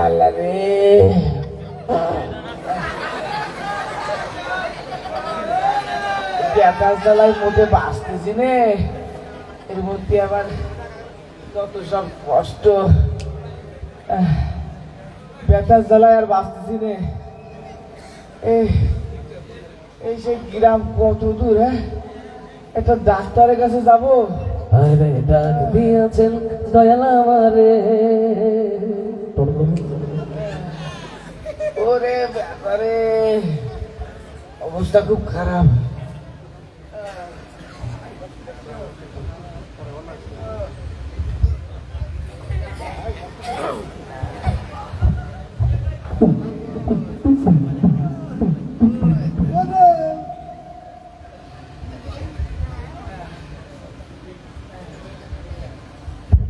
আল্লাহ রে পেঁচার জ্বালায় মোটে বাঁচতেছি নে, এর মধ্যে আবার কত সব কষ্ট। পেঁচার জ্বালায় আর বাঁচতেছি নে। এই সেই গ্রাম কত দূর? হ্যাঁ, একটা ডাক্তারের কাছে যাবো। আরে ডাক দিয়েছেন দয়াল আমারে, ওরে ব্যাপারে অবস্থা খুব খারাপ।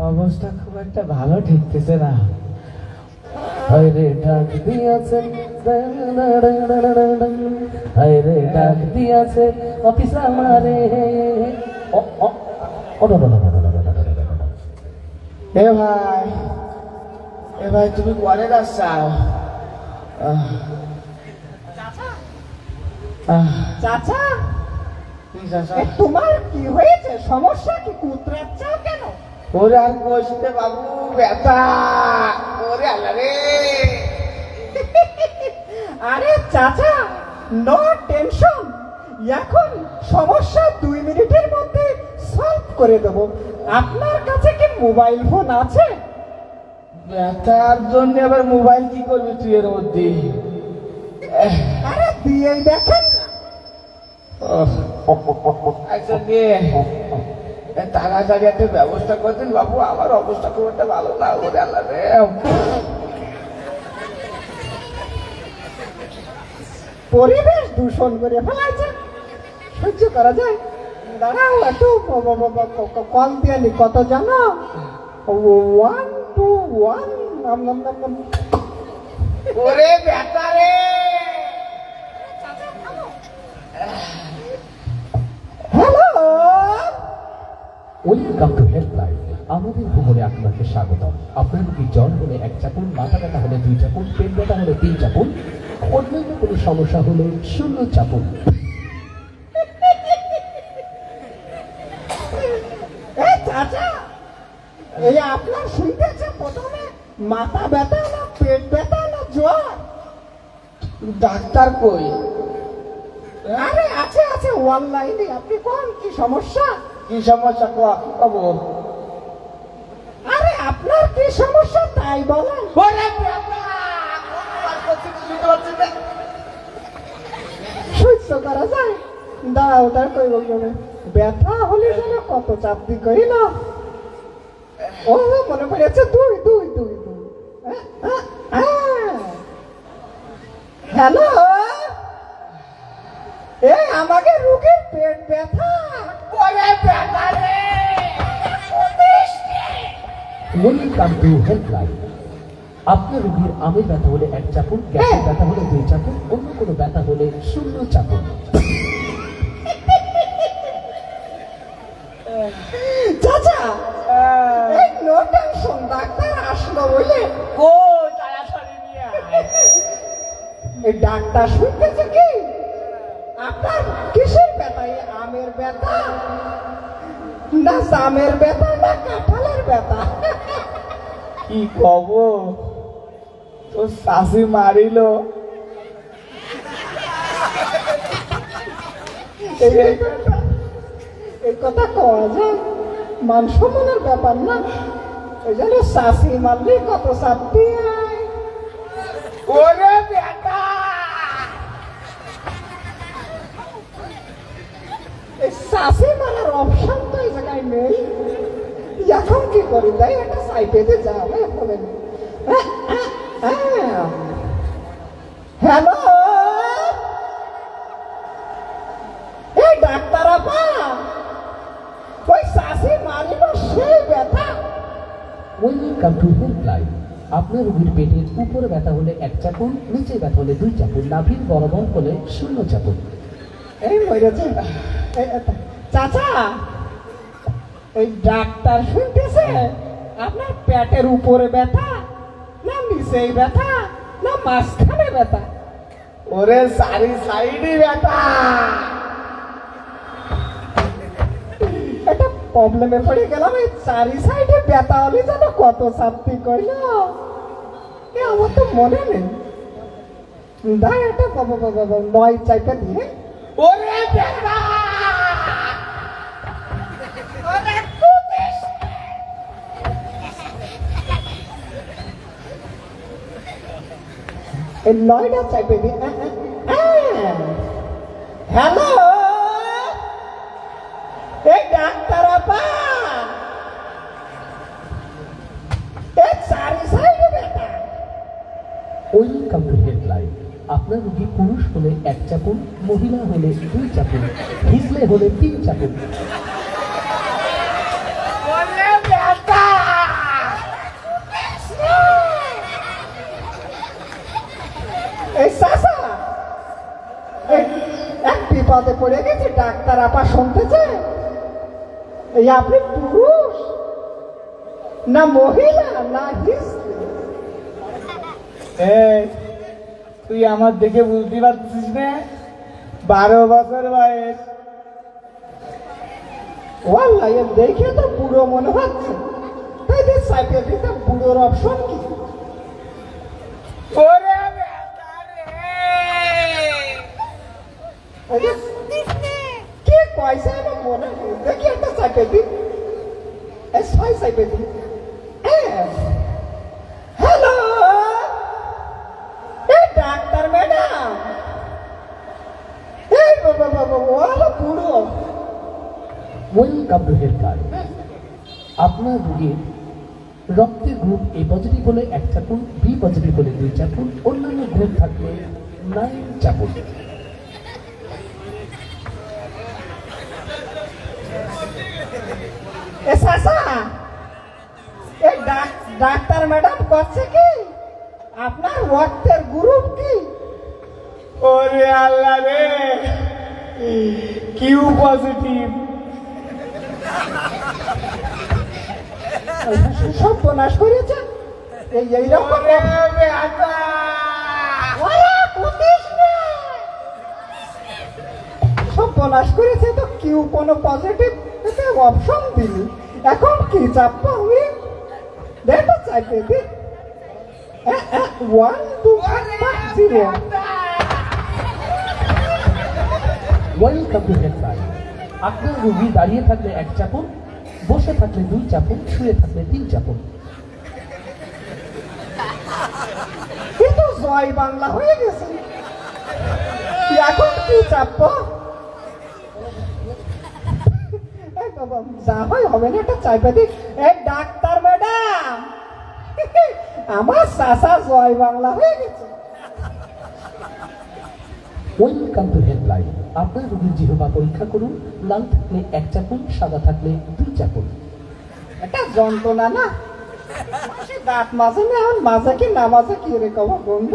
অবস্থা খুব একটা ভালো ঠেকতেছে না। আরে ডাক দিয়েছেন, আরে ডাক দিয়েছে অফিস আমারে। এ ভাই তুমি কোয়ারে যাচ্ছাও? চাচা, কি চাচা? তোমার কি হয়েছে? সমস্যা কি? কুতরাচ্ছ কেন? ওরে আর কইতে বাবু, ব্যথা। ওরে আল্লাহ রে। আরে চাচা, নো টেনশন, এখন সমস্যা 2 মিনিটের মধ্যে সলভ করে দেব। আপনার কাছে কি মোবাইল ফোন আছে? ব্যথার জন্য আবার মোবাইল কি করবি তুই এর মধ্যে? আরে দিয়েই দেখেন। আচ্ছা দিয়ে তাড়াতাড়ি একটা ব্যবস্থা করতেন বাবু, আমার অবস্থা খুব একটা ভালো না। ওরে আল্লাহ রে। পরিবেশ দূষণ করে ফেলাইছে, সহ্য করা যায়? দাঁড়াও একটু কল দিয়ে নি। কত জানো? 1 2 1। ওরে ব্যথা রে। Hello, welcome to helpline. আমাদের ভ্রমণে আপনাকে স্বাগতম। আপনার কি জ্বর হলে 1 চাপুন, মাথা ব্যথা হলে 2 চাপুন, পেট ব্যথা হলে 3 চাপুন, অন্যান্য কোনো সমস্যা হলে 0 চাপুন। চাচা, এই আপনার শুনতেছে প্রথমে মাথা ব্যথা না পেট ব্যথা না জ্বর? ডাক্তার কই? আরে আছে আছে অনলাইনে। আপনি কোন কি সমস্যা? কি সমস্যা কব? আরে আপনার কি সমস্যা তাই বলেন। সহ্য করা যায়? দাঁড়া, ওটার কই বলবে ব্যথা হলে যেন কত চাপ দি কই না। ও মনে পড়েছে, 2 2 2 2। হ্যালো, আমাকে রোগীর পেট ব্যথা। Welcome to helpline. আপনার রোগীর আমের ব্যথা হলে 1 চাপুন, গ্যাসের ব্যথা হলে 2 চাপুন, অন্য কোনো ব্যথা হলে 0 চাপুন। চাচা, এই নো টেনশন, ডাক্তার আসলো বলে। তাড়াতাড়ি নিয়ে আয়। এই ডাক্তার শুনতেছে কি? আপনার কিসের ব্যথা? এই আমের ব্যথা না জামের ব্যথা না কাঁঠালের ব্যথা? কি কব? তো শাশি মারিল। এই কথা কওয়া যায়? মান সম্মানের ব্যাপার না? এই জন্য শাশি মারলে কত চাপটি। ওরে বেটা, এই শাশি মারার অপশন তো এই জায়গায় নেই। এখন কি করি? তাই একটা সাইপেতে যাবে হবে। হ্যালো, এই ডাক্তার আপা, ওই শাশি মারিল সেই ব্যথা। Welcome to helpline. আপনার রোগীর পেটের উপরে ব্যথা হলে 1 চাপুন, নিচে ব্যথা হলে 2 চাপুন, নাভির বরাবর হলে 0 চাপুন। এই মরেছে। চাচা, এই ডাক্তার শুনতেছে আপনার পেটের উপরে ব্যথা না নিচেই ব্যথা না মাঝখানে ব্যথা? ওরে সারি সাইডই ব্যথা। একটা প্রবলেমে পড়ে গেলাম। এই চারি সাইডে ব্যথা হলে যেন কত শান্তি কইল, আমার তো মনে নেই। দায় একটা 9 চাইটা দিয়ে। ওরে ব্যথা। এই 9টা চাইপে দিয়ে। হ্যালো, এই ডাক্তার আপা, এই চারি সাইডে ব্যথা। Welcome to helpline. আপনার রোগী পুরুষ হলে 1 চাপুন, মহিলা হলে 2 চাপুন, হিজলে হলে 3 চাপুন। ওরে ব্যথা। এই চাচা, এই এক বিপদে পড়ে গেছে, ডাক্তার আপা শুনতেছে। এই আপনি পুরুষ না মহিলা না হিজলে? এই তুই আমার দেখে বুঝতে পারছিস না? 12 বছর বয়স। ওয়াল্লাহ, এ দেখে তো বুড়ো মনে হচ্ছে। তাই যে সাইকেল দিতে বুড়োর অপশন কি? ওরে ব্যথা রে। এই যে কে কয়সা আমার মনে নেই। দেখি একটা সাইকেল দিন, এই 6 সাইকেল দিন। হ্যালো, এই ডাক্তার ম্যাডাম, এই বাবা ওরা বুড়ো। Welcome to helpline. আপনার রোগীর রক্তের গ্রুপ A পজিটিভ হলে 1 চাপুন, B পজিটিভ হলে 2 চাপুন, অন্যান্য গ্রুপ থাকলে 9 চাপুন। এ চাচা, এই ডাক্তার ম্যাডাম করছে কি আপনার রক্তের গ্রুপ কি? ওরে আল্লাহ রে, কিউ পজিটিভ। সর্বনাশ করেছে। এইরকম ওরে ব্যথা। সর্বনাশ করেছে তো। কিউ কোনো পজিটিভ অপশন দিলি, এখন কি চাপবো আমি? দেখো চাইতে দি। 1 2 0। Welcome to helpline. আপনার রোগী দাঁড়িয়ে থাকলে 1 চাপুন, বসে থাকলে 2 চাপুন, শুয়ে থাকলে 3 চাপুন। কিন্তু জয় বাংলা হয়ে গেছে, এখন কি চাপবো? বাবা, যা হয় হবে না, একটা চাইপে দি। এই ডাক্তার ম্যাডাম, আমার চাচা জয় বাংলা হয়ে গেছে। Welcome to helpline. আপনার রোগীর জিহ্বা পরীক্ষা করুন। লাল থাকলে 1 চাপুন, সাদা থাকলে 2 চাপুন। একটা যন্ত্রণা না, সে দাঁত মাঝে না, এখন মাঝে কি না মাঝে কি রে কব বন্ধ।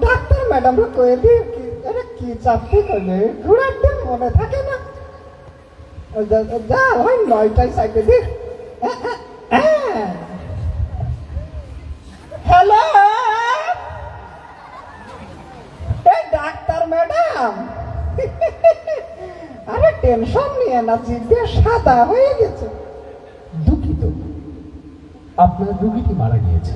ডাক্তার ম্যাডাম কয়ে দিয়ে কি চাপতে করলে ঘোরার দিন মনে থাকে না। যা হয় 9টায় সাইকেল দি। হ্যালো, এই ডাক্তার ম্যাডাম, আরে টেনশন নিয়ে না, জিভে সাদা হয়ে গেছে। দুঃখিত, আপনার রোগীটি মারা গিয়েছে।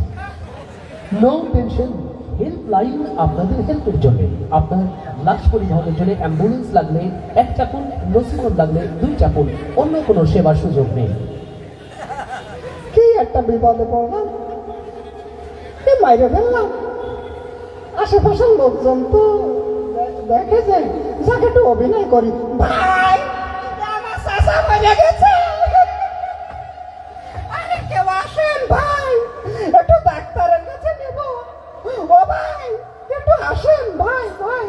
নো টেনশন, হেল্পলাইন আপনাদের হেল্পের জন্য। আপনার লাশ পরিবহনের জন্য অ্যাম্বুলেন্স লাগলে 1 চাপুন, নসিমত লাগলে 2 চাপুন, অন্য কোনো সেবার সুযোগ নেই। কি একটা বিপদে পড়লাম, কি মাইরে ফেললাম। আশেপাশের লোকজন তো দেখে যে যাকে একটু অভিনয় করি। ভাই, আমার চাচা মরে গেছে, আরে কেউ আসেন ভাই, একটু ডাক্তারের কাছে নেব। আসেন ভাই ভাই